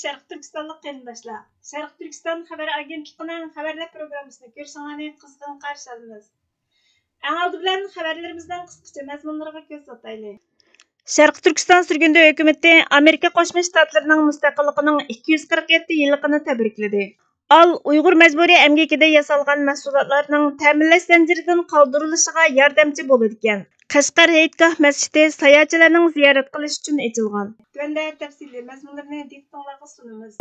Şərq Türkistanlıq qərindaşlar. Şərq Türkistan xəbər agentliğinin xəbərlər proqramısını görüşünüzü qızğın qarşı alırıq. Ən aldı bilan xəbərlərimizdən qısqaça məzmunlarına göz ataylı. Şərq Türkistan sürgündə hökuməti Amerika Qoşma Ştatlarının müstəqilliğinin 247 yılını təbrikledi. Al Uyğur məcburi əmgəkində yasalğan məhsullatlarının təminləş zənciridən qaldırılışına yardımcı bolur ekan. Qashqar Heytgah məscidi sayohatchilarning ziyorat qilish uchun ochilgan. Tuvanda tafsiliy mazmunlarni diqqatingizga sunamiz.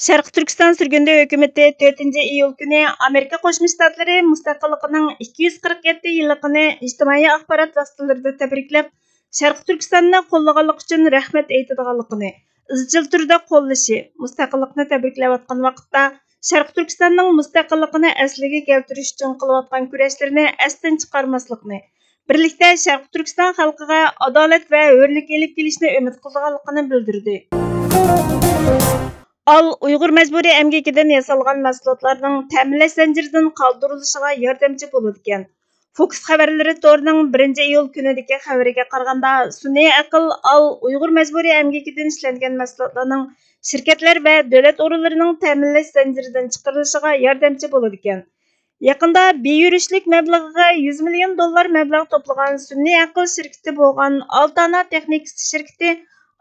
Sharq Turkiston sürgündə hökuməti 4-iyul kuni Amerika Qo'shma Shtatlari mustaqilligining 247 yilligini ijtimoiy axborot vositalarida tabriklab, Sharq Turkistonni qo'llaganlik uchun rahmat aytadiganligini, izchil turda qo'llashi, mustaqillikni tabriklayotgan vaqtda Sharq Turkistonning mustaqilligini asliga keltirish uchun qilayotgan kurashlarni asdan chiqarmaslikni, birlikda Sharq Turkiston xalqiga adolat va hurlik elib kelishni umid qilganligini bildirdi. Al Uyghur məcburi əmgəkidən yasalğan məhsullatlarning təminləş zənciridən qaldırılışına yardımcı bolur ekan. Fox xəbərləri torunun 1-iyul günüdəki xəbərə qaraganda, sun'iy aql Al Uyghur məcburi əmgəkidən işləngan məhsullatlarning şirketler və dövlət organlarının təminləş zənciridən çıxarılışına yardımcı bolur ekan. Yaqında beyürüşlük məbləğə $100 milyon məbləğ toplagan sun'iy aql şirketi bolğan Altana Texnics şirketi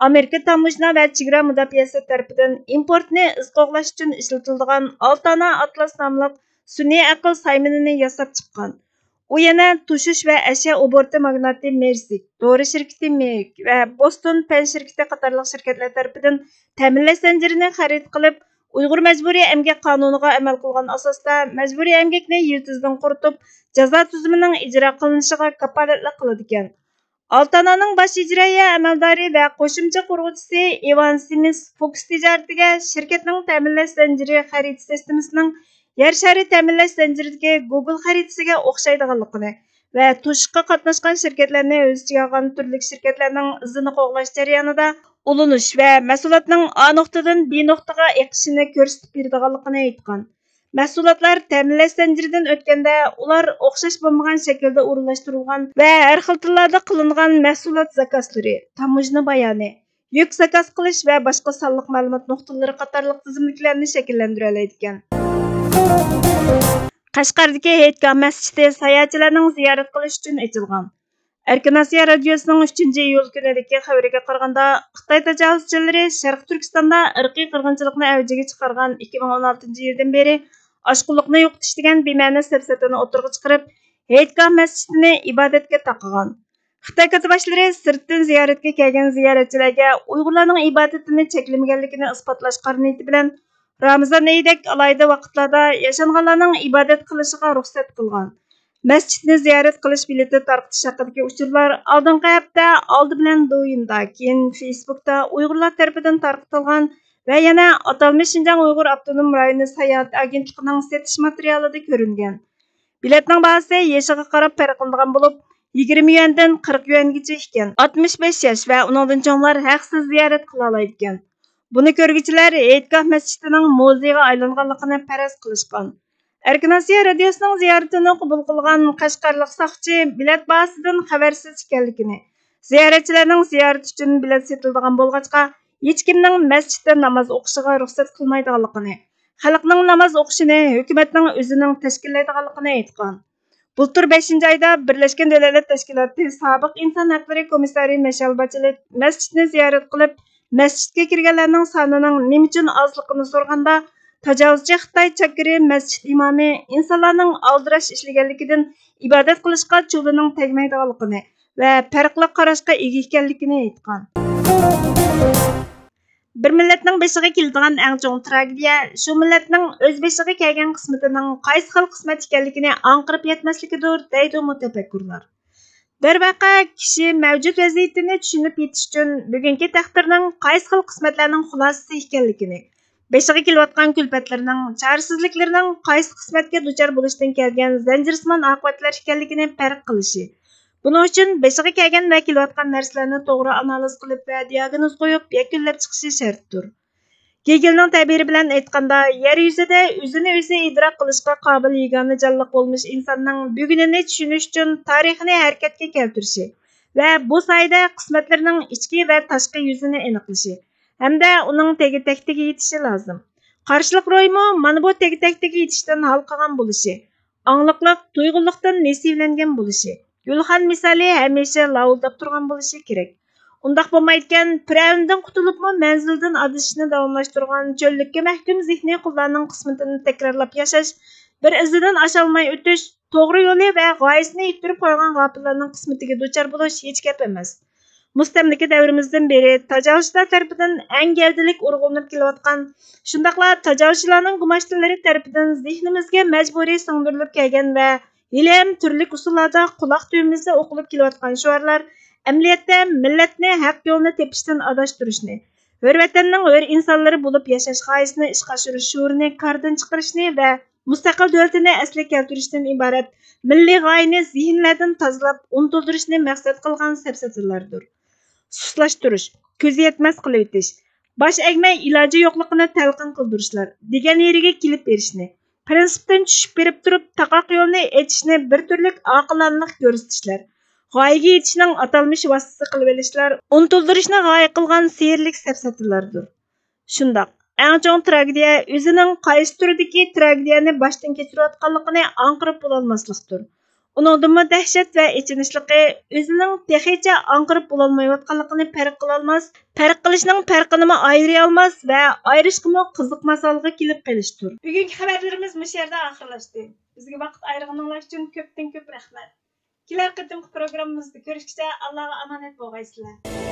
Amerika Tamojna və Chegara Müdafiəsi tərəfindən importni izqoqlash üçün işlətildigan Altana Atlas namlıq sun'iy aql saymanını yasab chiqqan. U yana tushish və əşya oborti magnati Mersik, dori şirketi Merck və Boston Pen şirketi qatarlıq şirketlər tərəfindən təminləş zəncirini xarid qilib, Uyğur məcburi əmgək qanuniga amal qilgan asosda məcburi əmgəkni yiltizdan quritib, jazo tuzimining ijro qilinishiga kafolatlik qiladi ekan. Altana'nın baş icraiya əməldarı və qoşumcha qurğuchisi Evan Simis Fox ticaretiga şirketning təminləş zənciri xarid sistemasining yer shari təminləş zənciridagi Google xaritasiga o'xshaydiganligini və to'shqqa qatnashgan shirketlarni o'z ichiga olgan turli shirketlarning izini qo'g'lash jarayonida ulanish va mahsulotning A nuqtadan B nuqtaga eqishini ko'rsatib beradiganligini aytgan. Mahsulotlar təminləş zənciridən o'tganda ular o'xshash bo'lmagan shaklda o'rinlashtirilgan va har xil tillarda qilingan mahsulot zakazlari, tamojna bayoni, yuk zakaz qilish va boshqa sonliq ma'lumot nuqtalari qatorliq tizimliklarni shakllantira oladi ekan. Qashqardagi Heytgah masjidi sayohatchilarning ziyorat qilish uchun ochilgan. Erkin Asiya radiosining 3-iyul kunidagi xabariga qaraganda, Xitoy tajovuzchilari Sharq Turkistonda irqiy qirg'inchilikni avjiga chiqargan 2016-yildan beri oshqulliqni yo'qotish degan bema'ni siyosatini o'tirg'a chiqarib, Heytgah masjidini ibodatga taqagan. Xitoy katiboshlari sirtdan ziyoratga kelgan ziyoratchilarga Uyg'urlarning ibodatini cheklamaganligini isbotlash qariniyati bilan Ramazon oyidek alayda vaqtlarda yashanganlarning ibodat qilishiga ruxsat qilgan. Masjidni ziyorat qilish bileti tarqatish haqidagi uchurlar oldingi hafta oldi bilan Douyinda, keyin Facebookda Uyg'urlar tarafidan tarqatilgan və yana atalmış Şinjan Uyğur Avtonom rayonu sayohat agentligining setish materialida ko'ringan. Biletning bahasi yashiga qarab farqlanadigan bo'lib, 20 yuandan 40 yuangacha ekan. 65 yosh va uningdan cho'nglar haqsiz ziyorat qila oladi ekan. Buni ko'rguvchilar Heytgah masjidining muzeyga aylanganligini faraz qilishgan. Erkin Asiya radiosining ziyoratini qabul qilgan Qashqarlik soqchi bilet bahasidan xabarsiz ekanligini, ziyoratchilarning ziyarati uchun bilet setiladigan bo'lg'achqa hech kimning masjidda namoz o'qishiga ruxsat qilmaydiganligini, xalqning namoz o'qishini hukumatning o'zining tashkillaydiganligini aytgan. Bultur 5-oyda Birlashgan Davlatlar Tashkiloti sobiq inson haqlari komissari Mashal Bachelet masjidni ziyorat qilib, masjidga kirganlarning sonining nima uchun ozligini so'rganda, tajovuzchi Xitoy chakiri masjid imomi insonlarning aldirash ishlaganligidan ibodat qilishga cho'lining tegmaydiganligini va farqli qarashga ega ekanligini aytgan. Bir millatning beshiga keladigan eng chong tragediya shu millatning o'z beshiga kelgan qismatining qaysi xil qismat ekanligini anqirib yetmasligidir, deydi mutafakkurlar. Darvaqa kishi mavjud vaziyatini tushunib yetish uchun bugungi taqdirning qaysi xil qismatlarning xulosasi ekanligini, beshiga kelayotgan kulfatlarning, chorsizliklarining qaysi qismatga duchor bo'lishdan kelgan zanjirsimon oqibatlar ekanligini farq qilishi. Buning uchun beshiga kelgan va kelayotgan narsalarni to'g'ri analiz qilib va diagnoz qo'yib yakunlab chiqishi shartdir. Gegelning ta'biri bilan aytganda, yer yuzida o'zini o'zi idrok qilishga qobil yagona jonliq bo'lmish insonning bugunini tushunish uchun tarixini harakatga keltirishi va bu soyada qismatlarining ichki va tashqi yuzini aniqlashi hamda uning tegi-taktiga yetishi lozim. Qarshilik ro'ymi mana bu tegi-taktiga yetishdan halqagan bo'lishi, angliqlik, tuyg'unlikdan nesivlangan bo'lishi, Gulxan misoli hamisha lavuldab turgan bo'lishi kerak. Undaq bo'lmaydigan, piravimdan qutulibmi manzildan adashishni davomlashtirgan cho'llikka mahkum zehniy qullarning qismatini takrorlab yashash, bir izidan ashalmay o'tish, to'g'ri yo'li va g'oyasini yitirib qo'ygan g'ofillarning qismatiga duchor bo'lish hech gap emas. Mustamlika davrimizdan beri tajovuzchilar tarafidan eng gavdalik urg'unib kelayotgan, shundaqla tajovuzchilarning gumashtillari tarafidan zehnimizga majburiy singdirilib kelgan va hilm turli usullarda quloq tubimizda o'qilib kelayotgan shuarlar amaliyotda millatni haq yo'lni tepishdan adashtirishni, hur vatanning hur insonlari bo'lib yashash g'oyasini ishga oshirish shuurini kordan chiqarishni va mustaqil davlatini asliga keltirishdan iborat milliy g'oyani zihnlardan tozalab unutildirishni maqsad qilgan safsatalardir. Suslashtirish, ko'zi yetmas qilib o'tish, bosh egmay iloji yo'qligini talqin qildirishlar, degan yeriga kelib berishni, prinsipdan tushib berib turib taqoq yo'lni etishni bir turlik oqilanlik ko'rsatishlar, g'oyaga yetishning atalmish vositasi qilib olishlar, unutildirishni g'oya qilgan sehrlik safsatalardir. Shundoq, eng chong tragediya o'zining qaysi turidagi tragediyani boshdan kechirayotganligini anqirib bo'lolmaslikdir. Uningdimi dahshat va ichinishliqi o'zining texicha anqirib bo'lolmayotganligini farq qilolmas, farq qilishning farqini ayriy olmas va ayrishqimi qiziqmas holga kelib qolishdir. Bugungi xabarlarimiz bu yerda oxirlashdi. Bizga vaqt ayirganingiz uchun ko'pdan ko'p rahmat. Kelar qatimki programmamizda ko'rishguncha Allohga omonat bo'lgaysizlar.